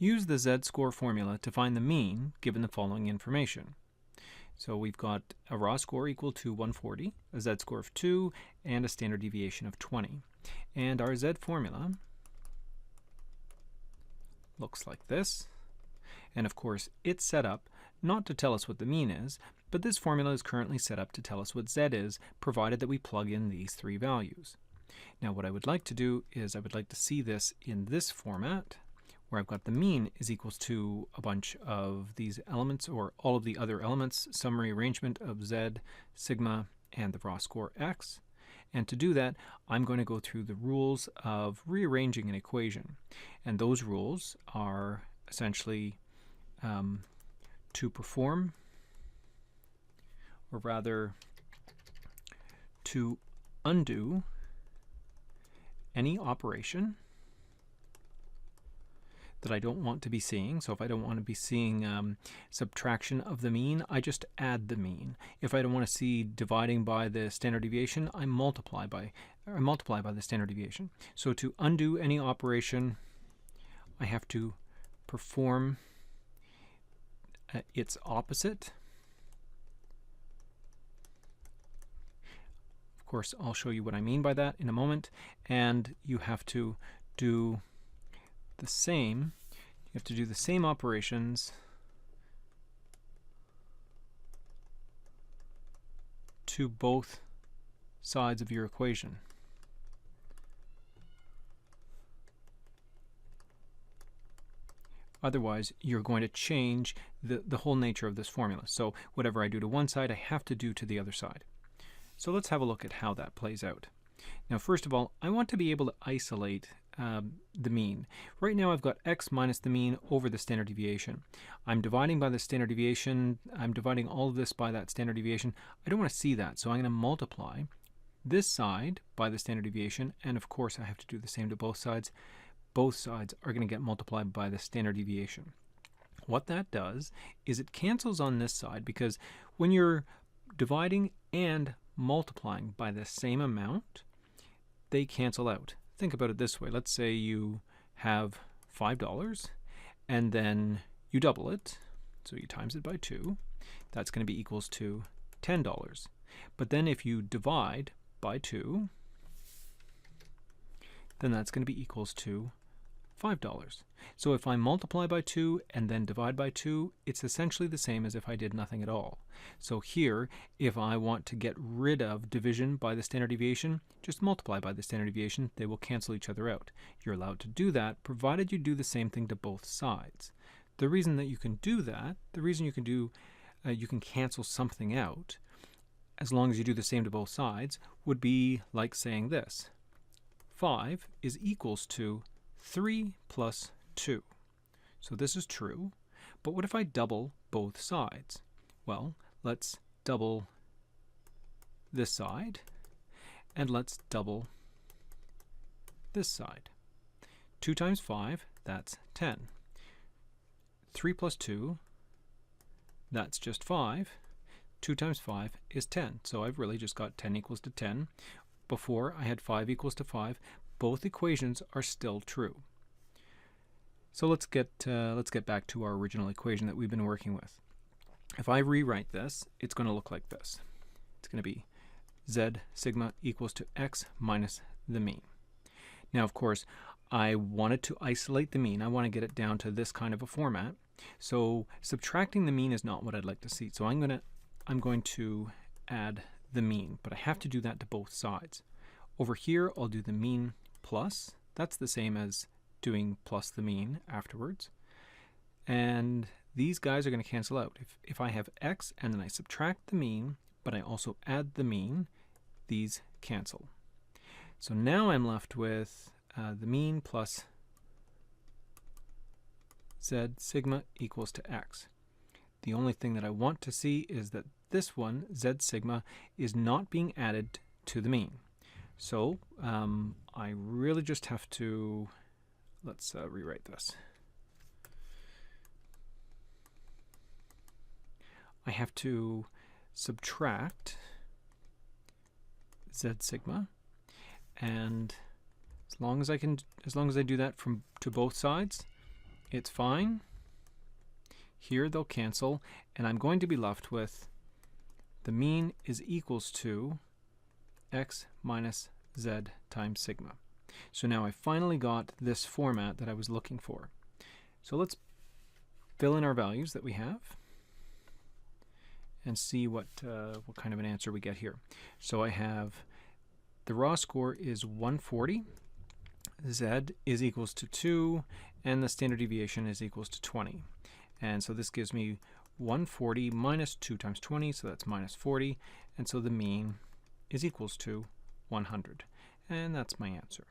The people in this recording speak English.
Use the z-score formula to find the mean given the following information. So we've got a raw score equal to 140, a z-score of 2, and a standard deviation of 20. And our z formula looks like this. And of course, it's set up not to tell us what the mean is, but this formula is currently set up to tell us what z is, provided that we plug in these three values. Now what I would like to do is I would like to see this in this format, where I've got the mean is equals to a bunch of these elements, or all of the other elements, summary arrangement of z, sigma, and the raw score x. And to do that, I'm going to go through the rules of rearranging an equation. And those rules are essentially to perform, or rather to undo any operation that I don't want to be seeing. So if I don't want to be seeing subtraction of the mean, I just add the mean. If I don't want to see dividing by the standard deviation, I multiply by the standard deviation. So to undo any operation, I have to perform its opposite. Of course, I'll show you what I mean by that in a moment. And you have to do the same. You have to do the same operations to both sides of your equation. Otherwise, you're going to change the whole nature of this formula. So whatever I do to one side, I have to do to the other side. So let's have a look at how that plays out. Now, first of all, I want to be able to isolate the mean. Right now I've got x minus the mean over the standard deviation. I'm dividing by the standard deviation. I'm dividing all of this by that standard deviation. I don't want to see that, so I'm going to multiply this side by the standard deviation, and of course I have to do the same to both sides. Both sides are going to get multiplied by the standard deviation. What that does is it cancels on this side, because when you're dividing and multiplying by the same amount, they cancel out. Think about it this way. Let's say you have $5 and then you double it, so you times it by 2. That's going to be equals to $10. But then if you divide by 2, then that's going to be equals to $5. So if I multiply by 2 and then divide by 2, it's essentially the same as if I did nothing at all. So here, if I want to get rid of division by the standard deviation, just multiply by the standard deviation. They will cancel each other out. You're allowed to do that, provided you do the same thing to both sides. The reason that you can do that, the reason you can cancel something out, as long as you do the same to both sides, would be like saying this. 5 is equals to 3 plus 2. So this is true, but what if I double both sides? Well, let's double this side, and let's double this side. 2 times 5, that's 10. 3 plus 2, that's just 5. 2 times 5 is 10. So I've really just got 10 equals to 10. Before, I had 5 equals to 5. Both equations are still true. So let's get back to our original equation that we've been working with. If I rewrite this, it's going to look like this. It's going to be z sigma equals to x minus the mean. Now, of course, I wanted to isolate the mean. I want to get it down to this kind of a format. So subtracting the mean is not what I'd like to see. So I'm going to add the mean, but I have to do that to both sides. Over here, I'll do the mean plus. That's the same as doing plus the mean afterwards. And these guys are going to cancel out. If I have x and then I subtract the mean, but I also add the mean, these cancel. So now I'm left with the mean plus z sigma equals to x. The only thing that I want to see is that this one, z sigma, is not being added to the mean. So I really just have to, let's rewrite this. I have to subtract z sigma, and as long as I do that to both sides, it's fine. Here they'll cancel, and I'm going to be left with the mean is equals to x minus z times sigma. So now I finally got this format that I was looking for. So let's fill in our values that we have and see what kind of an answer we get here. So I have the raw score is 140, z is equals to 2, and the standard deviation is equals to 20. And so this gives me 140 minus 2 times 20, so that's minus 40, and so the mean is equals to 100. And that's my answer.